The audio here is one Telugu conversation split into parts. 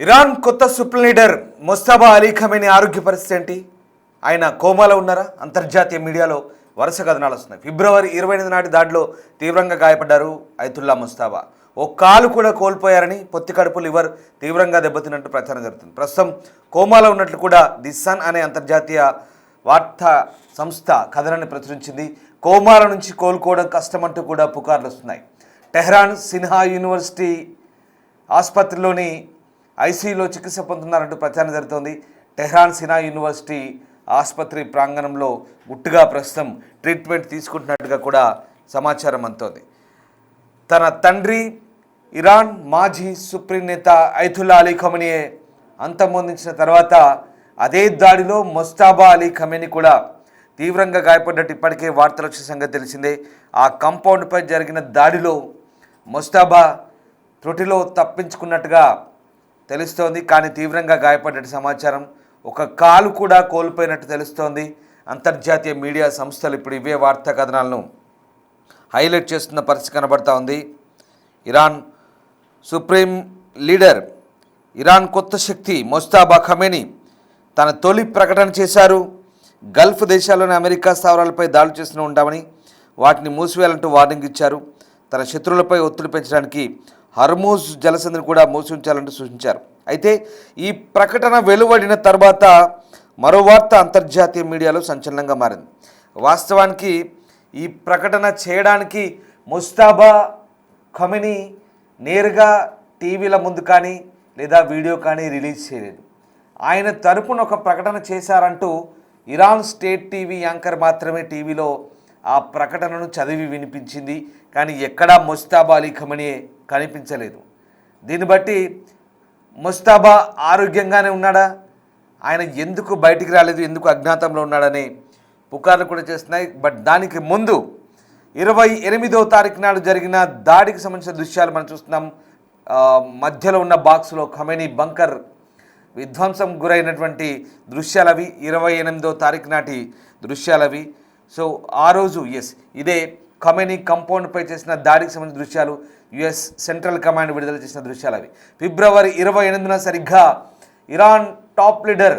ఇరాన్ కొత్త supreme leader Mustafa Ali Khamenei ఆరోగ్య పరిస్థితి ఏంటి? ఆయన కోమాలో ఉన్నారా? అంతర్జాతీయ మీడియాలో వరుస కథనాలు వస్తున్నాయి. ఫిబ్రవరి 28 నాటి దాడిలో తీవ్రంగా గాయపడ్డారు అయతుల్లా ముస్తఫా. ఓ కాలు కూడా కోల్పోయారని, పొత్తి కడుపు లివర్ తీవ్రంగా దెబ్బతిన్నట్టు ప్రచారం జరుగుతుంది. ప్రస్తుతం కోమాలో ఉన్నట్లు కూడా ది సన్ అనే అంతర్జాతీయ వార్తా సంస్థ కథనాన్ని ప్రచురించింది. కోమాల నుంచి కోలుకోవడం కష్టమంటూ కూడా పుకార్లు వస్తున్నాయి. టెహ్రాన్ సిన్హా యూనివర్సిటీ ఆసుపత్రిలోని ఐసీయూలో చికిత్స పొందుతున్నారంటూ ప్రచారం జరుగుతోంది. టెహ్రాన్ సినా యూనివర్సిటీ ఆసుపత్రి ప్రాంగణంలో గుట్టుగా ప్రస్తుతం ట్రీట్మెంట్ తీసుకుంటున్నట్టుగా కూడా సమాచారం అందుతోంది. తన తండ్రి ఇరాన్ మాజీ సుప్రీం నేత అయతుల్లా అలీ ఖమేనీ అంతమొందించిన తర్వాత అదే దాడిలో ముస్తఫా అలీ ఖమేనీ కూడా తీవ్రంగా గాయపడ్డట్టు ఇప్పటికే వార్తలు వచ్చిన సంగతి తెలిసిందే. ఆ కాంపౌండ్పై జరిగిన దాడిలో ముస్తఫా త్రుటిలో తప్పించుకున్నట్టుగా తెలుస్తోంది. కానీ తీవ్రంగా గాయపడ్డట్టు సమాచారం. ఒక కాలు కూడా కోల్పోయినట్టు తెలుస్తోంది. అంతర్జాతీయ మీడియా సంస్థలు ఇప్పుడు ఇవే వార్తా కథనాలను హైలైట్ చేస్తున్న పరిస్థితి కనబడతా ఉంది. ఇరాన్ సుప్రీం లీడర్, ఇరాన్ కొత్త శక్తి ముస్తఫా ఖమేనీ తన తొలి ప్రకటన చేశారు. గల్ఫ్ దేశాల్లోని అమెరికా స్థావరాలపై దాడులు చేస్తూనే ఉంటామని, వాటిని మూసివేయాలంటూ వార్నింగ్ ఇచ్చారు. తన శత్రువులపై ఒత్తిడి పెంచడానికి హర్మూజ్ జలసంధిని కూడా మూసి ఉంచాలంటూ సూచించారు. అయితే ఈ ప్రకటన వెలువడిన తర్వాత మరో వార్త అంతర్జాతీయ మీడియాలో సంచలనంగా మారింది. వాస్తవానికి ఈ ప్రకటన చేయడానికి ముస్తఫా ఖమేనీ నేరుగా టీవీల ముందు కానీ లేదా వీడియో కానీ రిలీజ్ చేయలేదు. ఆయన తరపున ఒక ప్రకటన చేశారంటూ ఇరాన్ స్టేట్ టీవీ యాంకర్ మాత్రమే టీవీలో ఆ ప్రకటనను చదివి వినిపించింది. కానీ ఎక్కడా ముస్తఫా అలీ ఖమేనీ కనిపించలేదు. దీన్ని బట్టి ముస్తఫా ఆరోగ్యంగానే ఉన్నాడా, ఆయన ఎందుకు బయటికి రాలేదు, ఎందుకు అజ్ఞాతంలో ఉన్నాడని పుకార్లు కూడా చేస్తున్నాయి. బట్ దానికి ముందు 28వ తారీఖు నాడు జరిగిన దాడికి సంబంధించిన దృశ్యాలు మనం చూస్తున్నాం. మధ్యలో ఉన్న బాక్స్లో ఖమేనీ బంకర్ విధ్వంసం గురైనటువంటి దృశ్యాలవి 28వ తారీఖు నాటి దృశ్యాలవి. సో ఆ రోజు ఇదే ఖమేనీ కంపౌండ్పై చేసిన దాడికి సంబంధించిన దృశ్యాలు, యుఎస్ సెంట్రల్ కమాండ్ విడుదల చేసిన దృశ్యాలు అవి. ఫిబ్రవరి 28న సరిగ్గా Iran top leader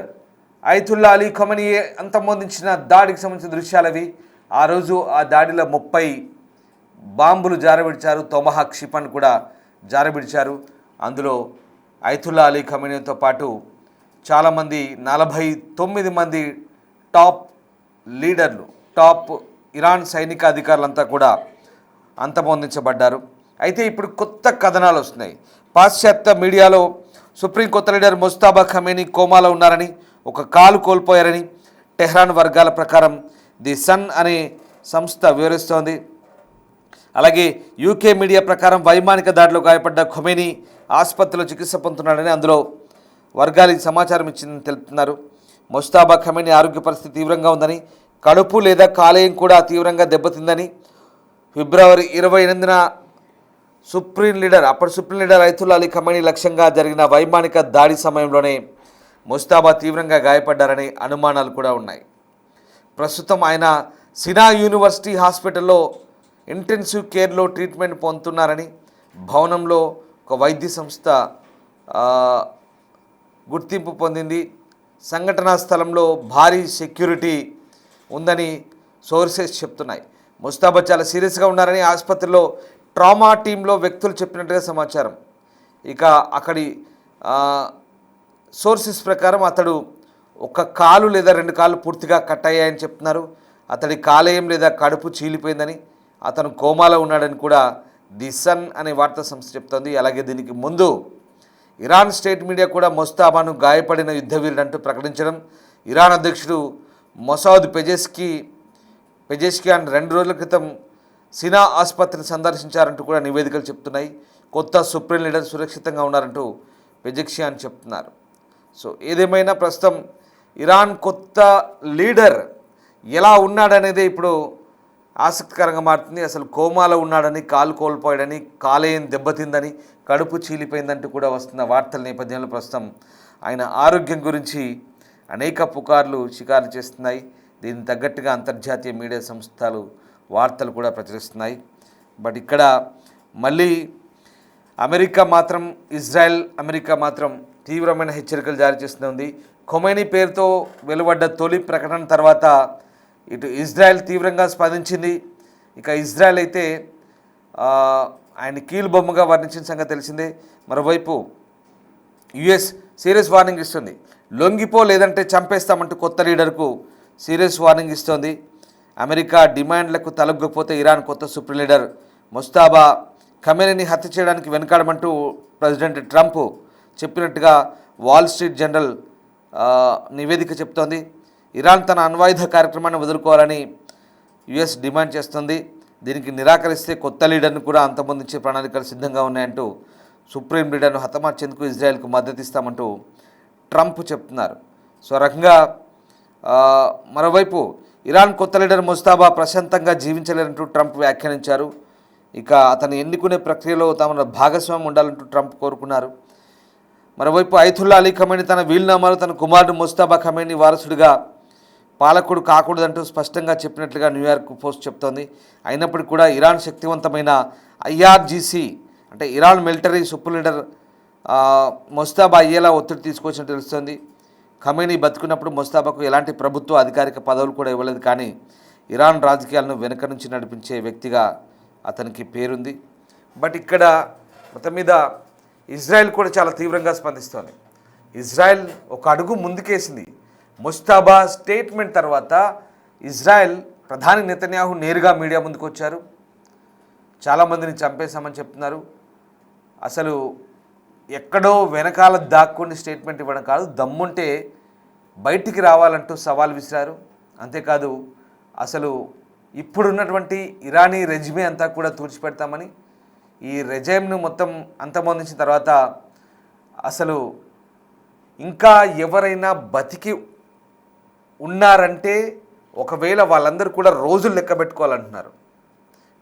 Ayatollah Ali Khamenei అంతమొందించిన దాడికి సంబంధించిన దృశ్యాలు అవి. ఆ రోజు ఆ దాడిలో 30 బాంబులు జారవిడిచారు, తొమహాక్ క్షిపణి కూడా జారవిడిచారు. అందులో అయతుల్లా అలీ ఖమేనీతో పాటు చాలామంది 49 మంది టాప్ లీడర్లు, టాప్ ఇరాన్ సైనిక అధికారులంతా కూడా అంతమొందించబడ్డారు. అయితే ఇప్పుడు కొత్త కథనాలు వస్తున్నాయి. పాశ్చాత్య మీడియాలో సుప్రీం కొత్త లీడర్ ముస్తఫా ఖమేనీ కోమాలో ఉన్నారని, ఒక కాలు కోల్పోయారని టెహ్రాన్ వర్గాల ప్రకారం ది సన్ అనే సంస్థ వివరిస్తోంది. అలాగే యూకే మీడియా ప్రకారం వైమానిక దాడిలో గాయపడ్డ ఖమేనీ ఆసుపత్రిలో చికిత్స పొందుతున్నాడని అందులో వర్గాలకు సమాచారం ఇచ్చిందని తెలుపుతున్నారు. ముస్తఫా ఖమేనీ ఆరోగ్య పరిస్థితి తీవ్రంగా ఉందని, కడుపు లేదా కాలేయం కూడా తీవ్రంగా దెబ్బతిందని, ఫిబ్రవరి 28న అప్పటి supreme leader Ayatollah Ali Khamenei లక్ష్యంగా జరిగిన వైమానిక దాడి సమయంలోనే ముస్తఫా తీవ్రంగా గాయపడ్డారని అనుమానాలు కూడా ఉన్నాయి. ప్రస్తుతం ఆయన సినా యూనివర్సిటీ హాస్పిటల్లో ఇంటెన్సివ్ కేర్లో ట్రీట్మెంట్ పొందుతున్నారని భవనంలో ఒక వైద్య సంస్థ గుర్తింపు పొందింది. సంఘటనా స్థలంలో భారీ సెక్యూరిటీ ఉందని సోర్సెస్ చెప్తున్నాయి. ముస్తఫా చాలా సీరియస్గా ఉన్నారని ఆసుపత్రిలో ట్రామా టీంలో వ్యక్తులు చెప్పినట్టుగా సమాచారం. ఇక అక్కడి సోర్సెస్ ప్రకారం అతడు ఒక కాలు లేదా 2 కాళ్ళు పూర్తిగా కట్ అయ్యాయని చెప్తున్నారు. అతడి కాలేయం లేదా కడుపు చీలిపోయిందని, అతను కోమాలో ఉన్నాడని కూడా ది సన్ అనే వార్తా సంస్థ చెప్తోంది. అలాగే దీనికి ముందు ఇరాన్ స్టేట్ మీడియా కూడా ముస్తఫాను గాయపడిన యుద్ధవీరుడంటూ ప్రకటించడం, ఇరాన్ అధ్యక్షుడు మొసాద్ పెజెష్కియాన్ 2 రోజుల క్రితం సినా ఆసుపత్రిని సందర్శించారంటూ కూడా నివేదికలు చెప్తున్నాయి. కొత్త సుప్రీం లీడర్ సురక్షితంగా ఉన్నారంటూ పెజెష్కియాన్ చెప్తున్నారు. సో ఏదేమైనా ప్రస్తుతం ఇరాన్ కొత్త లీడర్ ఎలా ఉన్నాడనేదే ఇప్పుడు ఆసక్తికరంగా మారుతుంది. అసలు కోమాలో ఉన్నాడని, కాలు కోల్పోయాడని, కాలేయం దెబ్బతిందని, కడుపు చీలిపోయిందంటూ కూడా వస్తున్న వార్తల నేపథ్యంలో ప్రస్తుతం ఆయన ఆరోగ్యం గురించి అనేక పుకార్లు షికారు చేస్తున్నాయి. దీనికి తగ్గట్టుగా అంతర్జాతీయ మీడియా సంస్థలు వార్తలు కూడా ప్రచురిస్తున్నాయి. బట్ ఇక్కడ మళ్ళీ అమెరికా మాత్రం, ఇజ్రాయెల్ అమెరికా మాత్రం తీవ్రమైన హెచ్చరికలు జారీ చేస్తుంది. ఖొమైనీ పేరుతో వెలువడ్డ తొలి ప్రకటన తర్వాత ఇటు ఇజ్రాయెల్ తీవ్రంగా స్పందించింది. ఇక ఇజ్రాయెల్ అయితే ఆయన కీలుబొమ్మగా వర్ణించిన సంగతి తెలిసిందే. మరోవైపు యుఎస్ సీరియస్ వార్నింగ్ ఇస్తుంది. లొంగిపో లేదంటే చంపేస్తామంటూ కొత్త లీడర్కు సీరియస్ వార్నింగ్ ఇస్తోంది. అమెరికా డిమాండ్లకు తలొగ్గకపోతే ఇరాన్ కొత్త సుప్రీం లీడర్ ముస్తాబా ఖమేనీని హత్య చేయడానికి వెనుకాడమంటూ ప్రెసిడెంట్ ట్రంప్ చెప్పినట్టుగా వాల్ స్ట్రీట్ జర్నల్ నివేదిక చెప్తోంది. ఇరాన్ తన అణ్వాయుధ కార్యక్రమాన్ని వదులుకోవాలని యుఎస్ డిమాండ్ చేస్తుంది. దీనికి నిరాకరిస్తే కొత్త లీడర్ను కూడా అంతమొందించే ప్రణాళికలు సిద్ధంగా ఉన్నాయంటూ సుప్రీం లీడర్ను హతమార్చేందుకు ఇజ్రాయెల్కు మద్దతు ఇస్తామంటూ ట్రంప్ చెప్తున్నారు. సో రకంగా మరోవైపు ఇరాన్ కొత్త లీడర్ ముస్తాబా ప్రశాంతంగా జీవించలేరంటూ ట్రంప్ వ్యాఖ్యానించారు. ఇక అతను ఎన్నుకునే ప్రక్రియలో తమ భాగస్వామ్యం ఉండాలంటూ ట్రంప్ కోరుకున్నారు. మరోవైపు అయతుల్లా అలీ ఖమేనీ తన వీలునామాలో తన కుమారుడు ముస్తాబా ఖమేనీ వారసుడిగా పాలకుడు కాకూడదంటూ స్పష్టంగా చెప్పినట్లుగా న్యూయార్క్ పోస్ట్ చెప్తోంది. అయినప్పటికీ కూడా ఇరాన్ శక్తివంతమైన ఐఆర్జీసీ అంటే ఇరాన్ మిలిటరీ సుప్రీం లీడర్ ముస్తాబా అయ్యేలా ఒత్తిడి తీసుకొచ్చినట్టు తెలుస్తోంది. ఖమేనీ బతుకున్నప్పుడు ముస్తాబాకు ఎలాంటి ప్రభుత్వ అధికారిక పదవులు కూడా ఇవ్వలేదు. కానీ ఇరాన్ రాజకీయాలను వెనుక నుంచి నడిపించే వ్యక్తిగా అతనికి పేరుంది. బట్ ఇక్కడ మొత్తం మీద ఇజ్రాయెల్ కూడా చాలా తీవ్రంగా స్పందిస్తోంది. ఇజ్రాయెల్ ఒక అడుగు ముందుకేసింది. ముస్తాబా స్టేట్మెంట్ తర్వాత ఇజ్రాయెల్ ప్రధాని నెతన్యాహు నేరుగా మీడియా ముందుకు వచ్చారు. చాలామందిని చంపేశామని చెప్తున్నారు. అసలు ఎక్కడో వెనకాల దాక్కుని స్టేట్మెంట్ ఇవ్వడం కాదు, దమ్ముంటే బయటికి రావాలంటూ సవాల్ విసిరారు. అంతేకాదు అసలు ఇప్పుడున్నటువంటి ఇరానీ రెజిమే అంతా కూడా తుడిచిపెడతామని, ఈ రెజైమ్ను మొత్తం అంతమొందించిన తర్వాత అసలు ఇంకా ఎవరైనా బతికి ఉన్నారంటే ఒకవేళ వాళ్ళందరూ కూడా రోజులు లెక్క పెట్టుకోవాలంటున్నారు.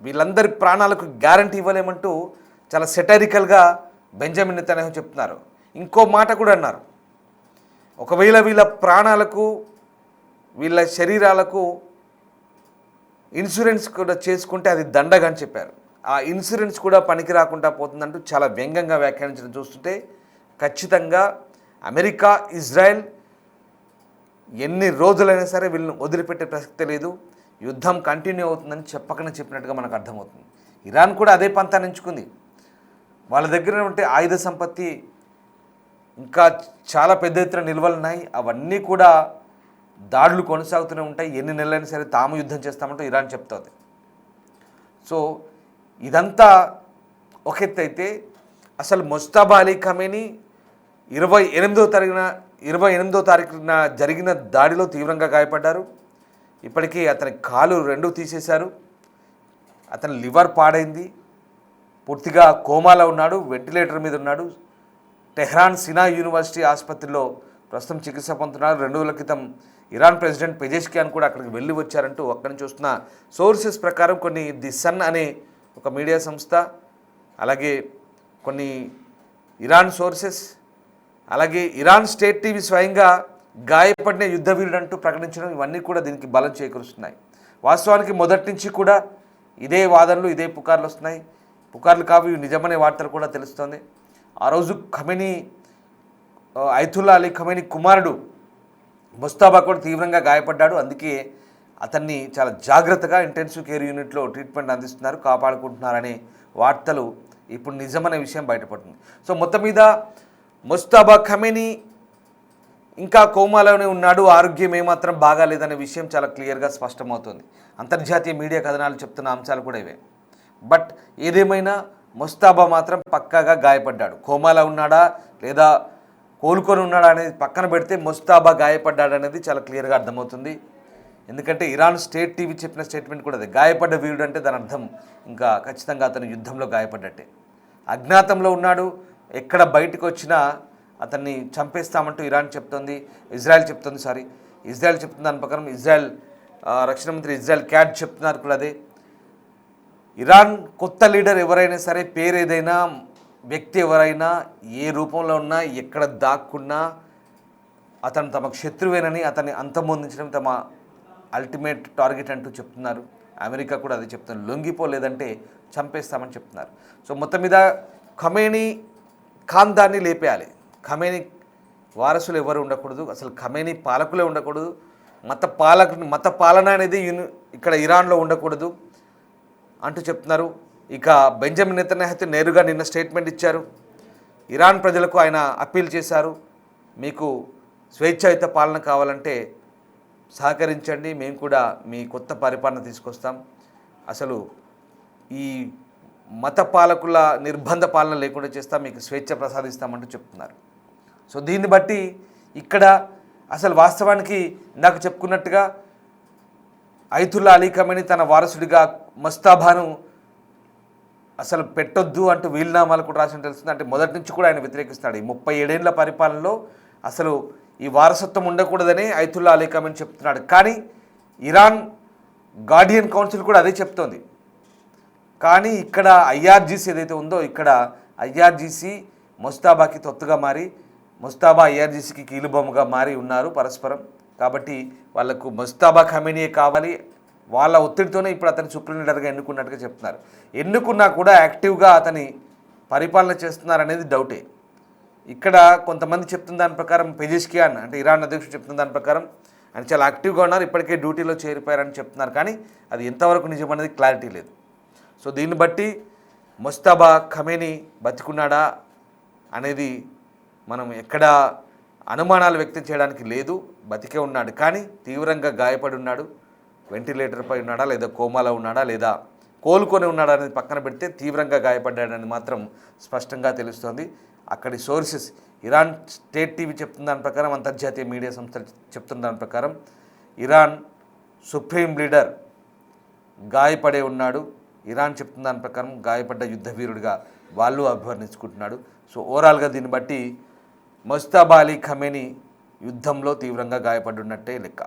వీళ్ళందరి ప్రాణాలకు గ్యారంటీ ఇవ్వలేమంటూ చాలా సెటరికల్గా బెంజమిన్ నెతన్యాహు చెప్తున్నారు. ఇంకో మాట కూడా అన్నారు, ఒకవేళ వీళ్ళ ప్రాణాలకు వీళ్ళ శరీరాలకు ఇన్సూరెన్స్ కూడా చేసుకుంటే అది దండగా అని చెప్పారు. ఆ ఇన్సూరెన్స్ కూడా పనికి రాకుండా పోతుందంటూ చాలా వ్యంగ్యంగా వ్యాఖ్యానించడం చూస్తుంటే ఖచ్చితంగా అమెరికా ఇజ్రాయెల్ ఎన్ని రోజులైనా సరే వీళ్ళని వదిలిపెట్టే ప్రసక్తే లేదు. యుద్ధం కంటిన్యూ అవుతుందని చెప్పినట్టుగా మనకు అర్థమవుతుంది. ఇరాన్ కూడా అదే పంతాన్ని ఎంచుకుంది. వాళ్ళ దగ్గర ఉంటే ఆయుధ సంపత్తి ఇంకా చాలా పెద్ద ఎత్తున నిల్వలున్నాయి. అవన్నీ కూడా దాడులు కొనసాగుతూనే ఉంటాయి. ఎన్ని నెలలైనా సరే తాము యుద్ధం చేస్తామంటూ ఇరాన్ చెప్తుంది. సో ఇదంతా ఒక ఎత్తు అయితే అసలు ముస్తాబా అలీ ఖమేనీ 28వ తారీఖున జరిగిన దాడిలో తీవ్రంగా గాయపడ్డారు. ఇప్పటికీ అతని కాలు 2 తీసేశారు. అతని లివర్ పాడైంది, పూర్తిగా కోమాలో ఉన్నాడు, వెంటిలేటర్ మీద ఉన్నాడు. టెహ్రాన్ సినా యూనివర్సిటీ ఆసుపత్రిలో ప్రస్తుతం చికిత్స పొందుతున్నారు. 2 రోజుల క్రితం ఇరాన్ ప్రెసిడెంట్ పెజెష్కియాన్ కూడా అక్కడికి వెళ్ళి వచ్చారంటూ అక్కడి నుంచి వస్తున్న సోర్సెస్ ప్రకారం కొన్ని ది సన్ అనే ఒక మీడియా సంస్థ, అలాగే కొన్ని ఇరాన్ సోర్సెస్, అలాగే ఇరాన్ స్టేట్ టీవీ స్వయంగా గాయపడిన యుద్ధ వీరుడు అంటూ ప్రకటించడం, ఇవన్నీ కూడా దీనికి బలం చేకూరుస్తున్నాయి. వాస్తవానికి మొదటి నుంచి కూడా ఇదే వాదనలు, ఇదే పుకార్లు వస్తున్నాయి. పుకార్లు కావు, నిజమనే వార్తలు కూడా తెలుస్తోంది. ఆ రోజు ఖమేనీ అయతుల్లా అలీ ఖమేనీ కుమారుడు ముస్తాబా కూడా తీవ్రంగా గాయపడ్డాడు. అందుకే అతన్ని చాలా జాగ్రత్తగా ఇంటెన్సివ్ కేర్ యూనిట్లో ట్రీట్మెంట్ అందిస్తున్నారు, కాపాడుకుంటున్నారనే వార్తలు ఇప్పుడు నిజమనే విషయం బయటపడుతుంది. సో మొత్తం మీద ముస్తాబా ఖమేనీ ఇంకా కోమాలోనే ఉన్నాడు, ఆరోగ్యం ఏమాత్రం బాగాలేదనే విషయం చాలా క్లియర్గా స్పష్టమవుతుంది. అంతర్జాతీయ మీడియా కథనాలు చెప్తున్న అంశాలు కూడా ఇవే. బట్ ఏదేమైనా ముస్తాబా మాత్రం పక్కాగా గాయపడ్డాడు. కోమాలో ఉన్నాడా లేదా కోలుకొని ఉన్నాడా అనేది పక్కన పెడితే ముస్తాబా గాయపడ్డాడనేది చాలా క్లియర్గా అర్థమవుతుంది. ఎందుకంటే ఇరాన్ స్టేట్ టీవీ చెప్పిన స్టేట్మెంట్ కూడా అదే, గాయపడ్డ వీరుడు అంటే దాని అర్థం ఇంకా ఖచ్చితంగా అతను యుద్ధంలో గాయపడ్డట్టే. అజ్ఞాతంలో ఉన్నాడు, ఎక్కడ బయటకు వచ్చినా అతన్ని చంపేస్తామంటూ ఇరాన్ చెప్తుంది, ఇజ్రాయెల్ చెప్తుంది దాని ప్రకారం ఇజ్రాయెల్ రక్షణ మంత్రి ఇజ్రాయెల్ క్యాట్ చెప్తున్నారు కూడా అదే. ఇరాన్ కొత్త లీడర్ ఎవరైనా సరే, పేరు ఏదైనా, వ్యక్తి ఎవరైనా, ఏ రూపంలో ఉన్నా, ఎక్కడ దాక్కున్నా అతను తమకు శత్రువేనని, అతన్ని అంతమొందించడం తమ అల్టిమేట్ టార్గెట్ అంటూ చెప్తున్నారు. అమెరికా కూడా అదే చెప్తున్నారు, లొంగిపోలేదంటే చంపేస్తామని చెప్తున్నారు. సో మొత్తం మీద ఖమేనీ ఖాందాన్ని లేపేయాలి. ఖమేనీ వారసులు ఎవరు ఉండకూడదు, అసలు ఖమేనీ పాలకులే ఉండకూడదు, మత పాలన అనేది ఇక్కడ ఇరాన్లో ఉండకూడదు అంటూ చెప్తున్నారు. ఇక బెంజమిన్ నెతన్యాహు నేరుగా నిన్న స్టేట్మెంట్ ఇచ్చారు. ఇరాన్ ప్రజలకు ఆయన అప్పీల్ చేశారు, మీకు స్వేచ్ఛాయుత పాలన కావాలంటే సహకరించండి, మేము కూడా మీ కొత్త పరిపాలన తీసుకొస్తాం, అసలు ఈ మత పాలకుల నిర్బంధ పాలన లేకుండా చేస్తాం, మీకు స్వేచ్ఛ ప్రసాదిస్తామంటూ చెప్తున్నారు. సో దీన్ని బట్టి ఇక్కడ అసలు వాస్తవానికి ఇందాక చెప్పుకున్నట్టుగా అయతుల్లా అలీ ఖమేనీ తన వారసుడిగా ముస్తాబాను అసలు పెట్టొద్దు అంటూ వీలునామాలు కూడా రాసిన తెలుస్తుంది. అంటే మొదటి నుంచి కూడా ఆయన వ్యతిరేకిస్తున్నాడు. ఈ 37 ఏళ్ల పరిపాలనలో అసలు ఈ వారసత్వం ఉండకూడదని అయతుల్లా అలీ ఖమేనీ చెప్తున్నాడు. కానీ ఇరాన్ గార్డియన్ కౌన్సిల్ కూడా అదే చెప్తోంది. కానీ ఇక్కడ ఐఆర్జీసీ ఏదైతే ఉందో, ఇక్కడ ఐఆర్జీసీ ముస్తాబాకి తొత్తుగా మారి, ముస్తాబా ఐఆర్జీసీకి కీలుబొమ్మగా మారి ఉన్నారు పరస్పరం. కాబట్టి వాళ్లకు ముస్తాబా ఖమేనీయే కావాలి, వాళ్ళ ఒత్తిడితోనే ఇప్పుడు అతని సుప్రీం లీడర్గా ఎన్నుకున్నట్టుగా చెప్తున్నారు. ఎన్నుకున్నా కూడా యాక్టివ్గా అతని పరిపాలన చేస్తున్నారనేది డౌటే. ఇక్కడ కొంతమంది చెప్తున్న దాని ప్రకారం పెజెష్కియాన్ అంటే ఇరాన్ అధ్యక్షుడు చెప్తున్న దాని ప్రకారం ఆయన చాలా యాక్టివ్గా ఉన్నారు, ఇప్పటికే డ్యూటీలో చేరిపోయారని చెప్తున్నారు. కానీ అది ఎంతవరకు నిజమనేది క్లారిటీ లేదు. సో దీన్ని బట్టి ముస్తాబా ఖమేనీ బతికున్నాడా అనేది మనం ఎక్కడ అనుమానాలు వ్యక్తం చేయడానికి లేదు. బతికే ఉన్నాడు, కానీ తీవ్రంగా గాయపడి ఉన్నాడు. వెంటిలేటర్పై ఉన్నాడా, లేదా కోమాలో ఉన్నాడా, లేదా కోలుకొని ఉన్నాడా అనేది పక్కన పెడితే తీవ్రంగా గాయపడ్డాడని మాత్రం స్పష్టంగా తెలుస్తోంది. అక్కడి సోర్సెస్ ఇరాన్ స్టేట్ టీవీ చెప్తున్న దాని ప్రకారం, అంతర్జాతీయ మీడియా సంస్థలు చెప్తున్న దాని ప్రకారం ఇరాన్ సుప్రీం లీడర్ గాయపడే ఉన్నాడు. ఇరాన్ చెప్తున్న దాని ప్రకారం గాయపడ్డ యుద్ధ వీరుడిగా వాళ్ళు అభివర్ణించుకుంటున్నాడు. సో ఓవరాల్గా దీన్ని బట్టి ముస్తాబా అలీ ఖమేనీ యుద్ధంలో తీవ్రంగా గాయపడున్నట్టే లెక్క.